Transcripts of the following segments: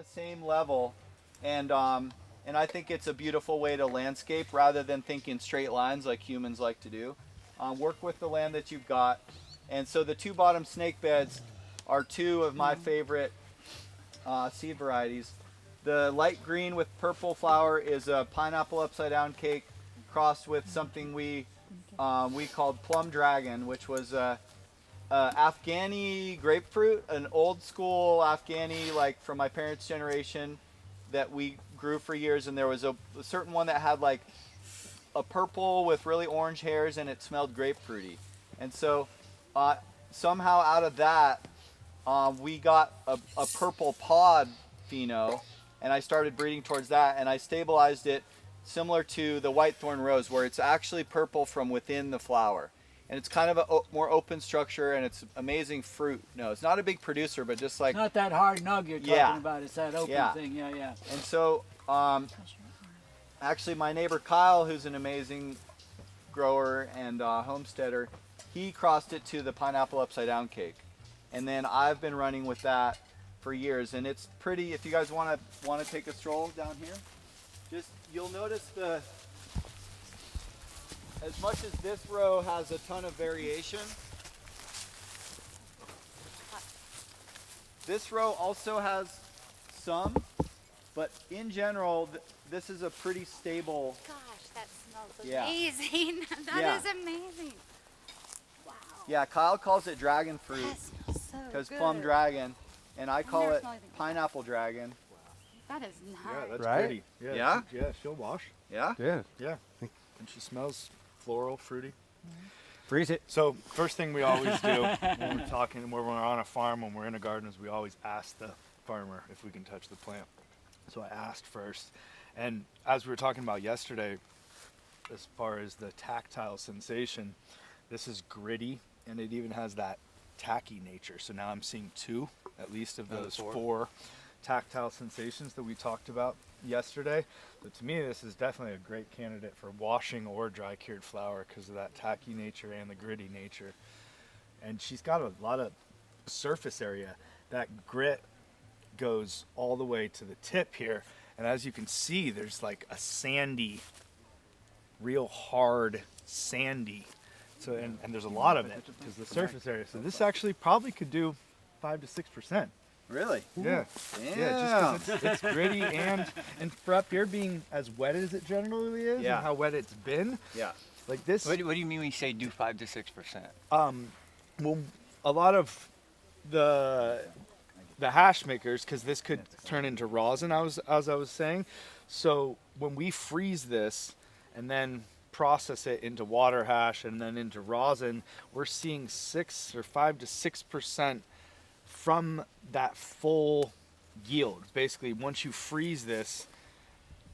the same level, and I think it's a beautiful way to landscape rather than thinking straight lines like humans like to do. Work with the land that you've got, and so the two bottom snake beds are two of my favorite seed varieties. The light green with purple flower is a pineapple upside down cake crossed with something we called plum dragon, which was Afghani grapefruit, an old school Afghani, like from my parents' generation, that we grew for years. And there was a certain one that had like a purple with really orange hairs, and it smelled grapefruity. And so somehow out of that, we got a purple pod pheno, and I started breeding towards that, and I stabilized it similar to the white thorn rose, where it's actually purple from within the flower. And it's kind of a more open structure, and it's amazing fruit. No, it's not a big producer, but just like... Not that hard nug you're talking about, it's that open thing, yeah. And so, actually my neighbor Kyle, who's an amazing grower and homesteader, he crossed it to the pineapple upside down cake. And then I've been running with that for years, and it's pretty. If you guys want to take a stroll down here, just you'll notice as much as this row has a ton of variation, this row also has some, but in general, this is a pretty stable. Gosh, that smells amazing. That is amazing. Wow. Yeah, Kyle calls it dragon fruit because so plum dragon, and I call it pineapple dragon. That is nice. Yeah, that's Right? pretty. Yeah? Yeah, she'll wash. Yeah? Yeah. Yeah. And she smells floral, fruity. Freeze it. So first thing we always do when we're talking, when we're on a farm, when we're in a garden, is we always ask the farmer if we can touch the plant. So I asked first. And as we were talking about yesterday, as far as the tactile sensation, this is gritty, and it even has that tacky nature. So now I'm seeing two, at least, of those four tactile sensations that we talked about yesterday. But to me, this is definitely a great candidate for washing or dry cured flower because of that tacky nature and the gritty nature. And she's got a lot of surface area. That grit goes all the way to the tip here. And as you can see, there's like a sandy, real hard, sandy. So, and there's a lot of it because the surface area. So this actually probably could do 5 to 6%. Really? Yeah. Damn. Yeah, just 'cause it's gritty and for up here being as wet as it generally is, and how wet it's been. Yeah. Like this. What do you mean when you say do 5 to 6%? Well, a lot of the hash makers, because this could turn into rosin, as I was saying. So when we freeze this and then process it into water hash and then into rosin, we're seeing 5 to 6% from that full yield. Basically, once you freeze this,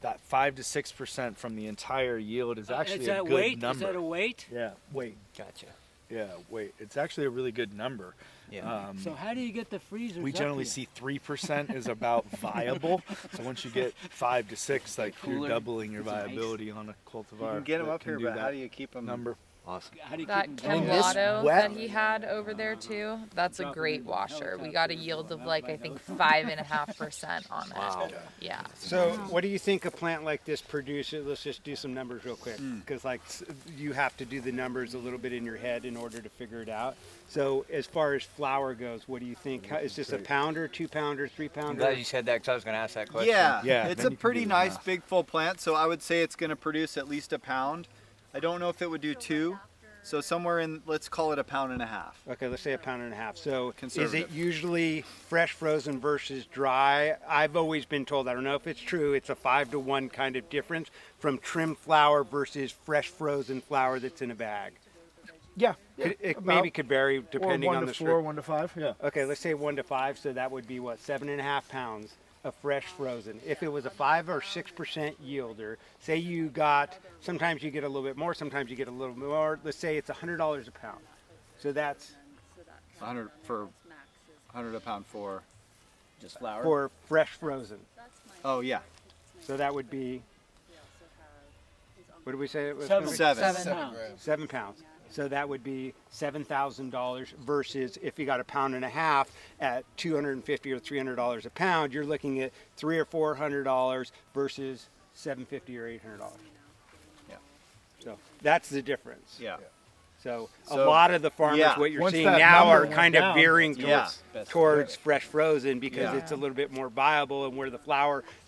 that 5 to 6% from the entire yield is actually a good number. Is that a weight? Yeah, weight. Gotcha. Yeah, weight. It's actually a really good number. Yeah. So how do you get the freezers We up generally here? see 3% is about viable. So once you get 5 to 6, like you're doubling your viability on a cultivar. You can get them that up can here, do but that how do you keep them? number? Awesome. How do you That keep them In going? this Candid wet- that he had over there too, that's a great washer. We got a yield of like, I think 5.5% on it. Wow. Yeah. So what do you think a plant like this produces? Let's just do some numbers real quick, because you have to do the numbers a little bit in your head in order to figure it out. So as far as flower goes, what do you think? Is this a pounder, 2 pounder, 3 I'm pounder? glad you said that because I was going to ask that question. Yeah, it's then a you can pretty do the nice math. big full plant, so I would say it's going to produce at least a pound. I don't know if it would do 2, so somewhere in, let's call it 1.5 pounds. Okay, let's say 1.5 pounds. So is Conservative. it usually fresh frozen versus dry? I've always been told, I don't know if it's true, it's a 5 to 1 kind of difference from trimmed flower versus fresh frozen flower that's in a bag. Yeah. It maybe could vary depending on the 1 to 4, 1 to 5. Yeah. Okay, let's say 1 to 5, so that would be what, 7.5 pounds of fresh frozen. If it was a 5 or 6% yielder, say you got, sometimes you get a little bit more, sometimes you get a little more. Let's say it's $100 a pound. So that's 100 a pound for just flour. for fresh frozen. Oh yeah, So that would be, what did we say it was? 7 7. pounds. 7 pounds. So that would be $7,000 versus if you got a pound and a half at $250 or $300 a pound, you're looking at $300 or $400 versus $750 or $800. Yeah. So that's the difference. Yeah. So a So, lot of the farmers, yeah. what you're Once seeing that now number are went kind down, of veering Yeah. towards fresh frozen because Yeah. it's a little bit more viable, and where the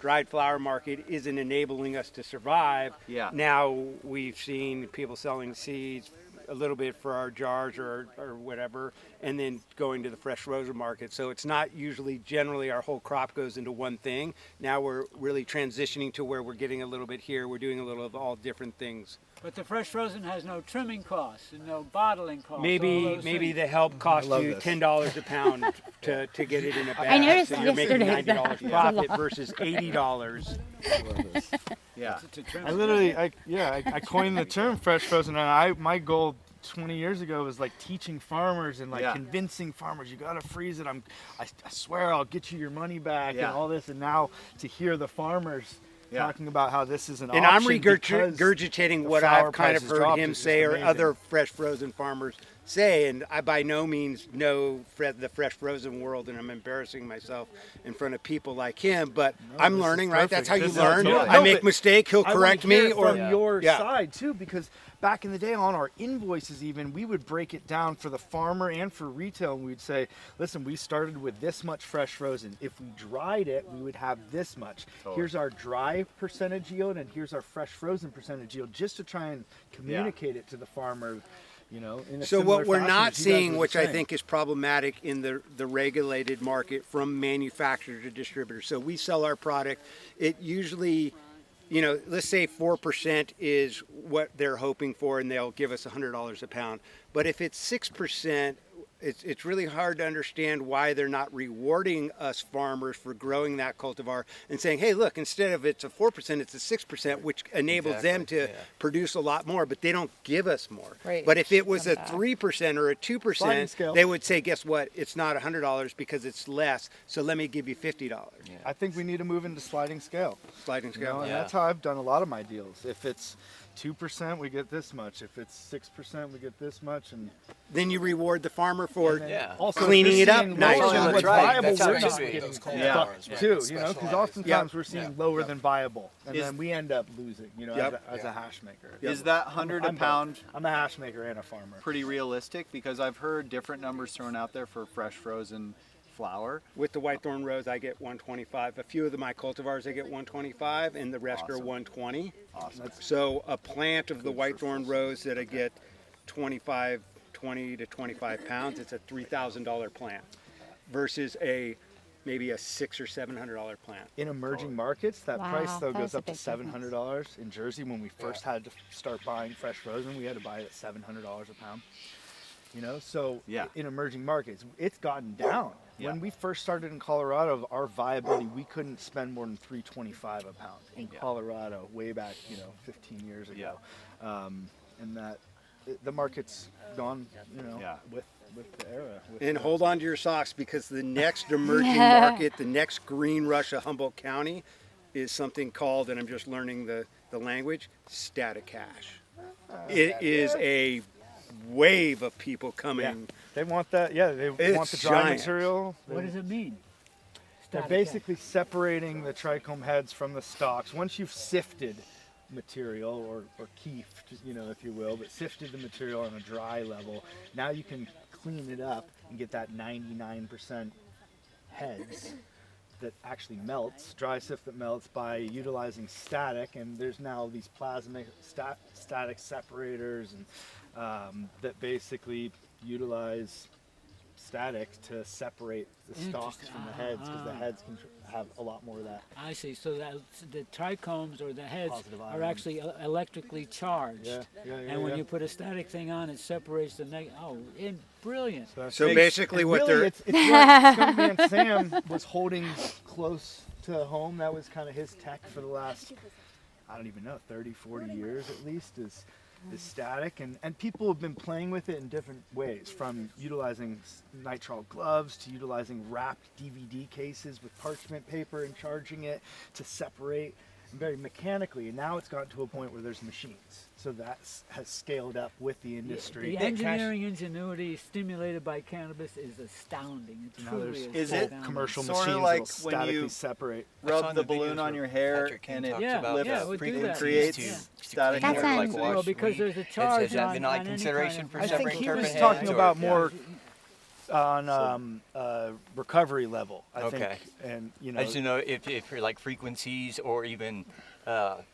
dried flower market isn't enabling us to survive. Yeah. Now we've seen people selling seeds a little bit for our jars or whatever, and then going to the fresh frozen market. So it's not usually, generally our whole crop goes into one thing. Now we're really transitioning to where we're getting a little bit here. We're doing a little of all different things. But the fresh frozen has no trimming costs and no bottling costs. all Maybe those things. the help cost love you this. $10 a pound to get it in a bag. I noticed so you're making yesterday that $90 it's a profit versus $80. Yeah. To trim I it. literally, I coined the term fresh frozen, and my goal 20 years ago was like teaching farmers and like Yeah. convincing farmers, you gotta freeze it. I swear I'll get you your money back Yeah. and all this. And now to hear the farmers Yeah. talking about how this is an And option I'm because regurgitating the what flower I've kind of prices heard dropped him is just say or amazing. other fresh frozen farmers say, and I by no means know the fresh frozen world, and I'm embarrassing myself in front of people like him, but I'm this is learning, right? That's how perfect. you This is learn. totally- I No, make but mistake, he'll I wanna correct hear me, it or from your yeah. side too, because back in the day on our invoices even, we would break it down for the farmer and for retail, and we'd say, listen, we started with this much fresh frozen. If we dried it, we would have this much. Totally. Here's our dry percentage yield, and here's our fresh frozen percentage yield, just to try and communicate it to the farmer, you know, in a So similar what we're fashion not as you guys seeing, were which I saying. think is problematic in the regulated market from manufacturer to distributor. So we sell our product. It usually, you know, let's say 4% is what they're hoping for, and they'll give us $100 a pound. But if it's 6%, it's really hard to understand why they're not rewarding us farmers for growing that cultivar and saying, hey, look, instead of it's a 4%, it's a 6%, which enables them to produce a lot more, but they don't give us more. Right. But if it was a Come back. 3% or a Sliding 2%, scale. they would say, guess what? It's not $100 because it's less, so let me give you $50. I think we need to move into sliding scale. Sliding You know, scale. and that's how I've done a lot of my deals. If it's 2%, we get this much. If it's 6%, we get this much. And Then you reward the farmer for Yeah. also cleaning if it you're up seeing nice. lower Yeah, than that's what's right. viable, That's how we're it not should be. getting Those stuck cultivars, too. right. You know, because Specialized. oftentimes we're seeing Yeah. lower than viable, and Is- then we end up losing. You know, Yep. as a hash maker. Is that 100 a I'm both. pound I'm a hash maker and a farmer. pretty realistic? Because I've heard different numbers thrown out there for fresh frozen flower. With the whitethorn rose, I get 125. A few of my cultivars, I get 125, and the rest are Awesome. 120. Awesome. So a plant of the whitethorn rose that I get 20 to 25 pounds, it's a $3,000 plant versus maybe a $600 or $700 plant. In emerging markets, that Wow, price though that goes is a up to big $700. In Jersey, when we first had to start buying fresh frozen, we had to buy it at $700 a pound. You know, so Yeah. in emerging markets, it's gotten down. Yeah. When we first started in Colorado, our viability, we couldn't spend more than $3.25 a pound in Yeah. Colorado, way back, 15 years ago. And that the market's gone, Yeah. with the era. with And the- hold on to your socks because the next emerging Yeah. market, the next green rush of Humboldt County is something called, and I'm just learning the language, static cash. It is a wave of people coming. They want that. Yeah, they It's want the dry giant. material. What does it mean? They're Static basically separating the trichome heads from the stalks. Once you've sifted material or keefed, if you will, but sifted the material on a dry level, now you can clean it up and get that 99% heads that actually melts, dry sift that melts by utilizing static. And there's now these plasmic static separators and that basically utilize static to separate the stalks from the heads, because the heads can have a lot more of that. I see. So that the trichomes or the heads Positive are ion. actually electrically charged. Yeah, And when you put a static thing on, it separates the negative. Oh, brilliant. So basically what really, they're it's what Scummy and Sam was holding close to home. That was kind of his tech for the last, I don't even know, 30, 40 years at least, is static. And people have been playing with it in different ways, from utilizing nitrile gloves to utilizing wrapped DVD cases with parchment paper and charging it to separate. very mechanically, and now it's gotten to a point where there's machines. So that has scaled up with the industry. The engineering ingenuity stimulated by cannabis is astounding. It Now truly there's Is is. it commercial Sorta machines like that'll when statically you separate. Rub the balloon on your hair and it it creates static That's hair. on- Well, because there's a charge has that on, been on like any consideration kind for of I think separating he was terpenes talking or- about yeah. more on recovery level, I Okay. think. And, you know, I just don't know if for like frequencies or even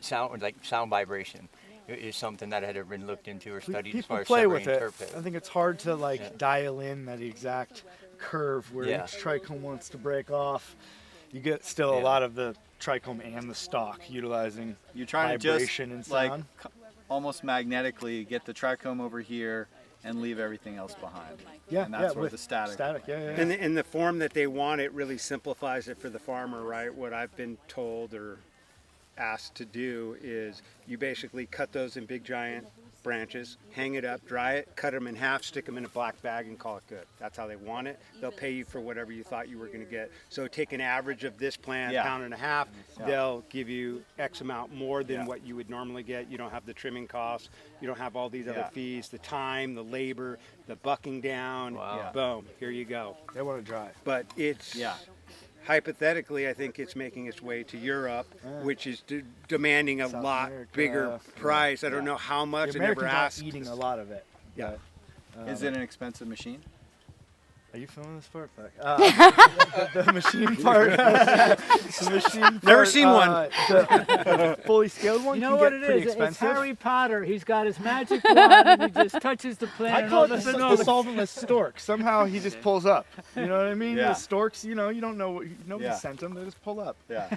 sound, like sound vibration is something that had ever been looked into or studied as people far as play with separating it. terpenes. I think it's hard to like dial in that exact curve where Yeah. each trichome wants to break off. You get still a Yeah. lot of the trichome and the stalk utilizing You're trying to just vibration and like sound. almost magnetically get the trichome over here and leave everything else behind. Yeah, and that's yeah, where with the static. yeah. And in the form that they want, it really simplifies it for the farmer, right? What I've been told or asked to do is you basically cut those in big giant branches, hang it up, dry it, cut them in half, stick them in a black bag and call it good. That's how they want it. They'll pay you for whatever you thought you were going to get. So take an average of this plant, Yeah. pound and a half, Yeah. they'll give you X amount more than Yeah. what you would normally get. You don't have the trimming costs. You don't have all these other Yeah. fees, the time, the labor, the bucking down. Wow. Yeah. Boom, here you go. They want to dry. But it's Yeah. hypothetically, I think it's making its way to Europe, which is demanding a South lot America, bigger yeah. price. I don't know how much. The I never Americans asked. aren't eating a lot of it. Yeah. but, Is it an expensive machine? Are you filming this part? The machine part. The machine part. Never seen one. The fully scaled one You know can what get it pretty is? It's expensive. Harry Potter. He's got his magic wand and he just touches the plant I and call all it of a sudden the all the solventless stork. Somehow he just pulls up. You know what I mean? Yeah. The storks, you know, you don't know. Nobody Yeah. sent them. They just pull up. Yeah.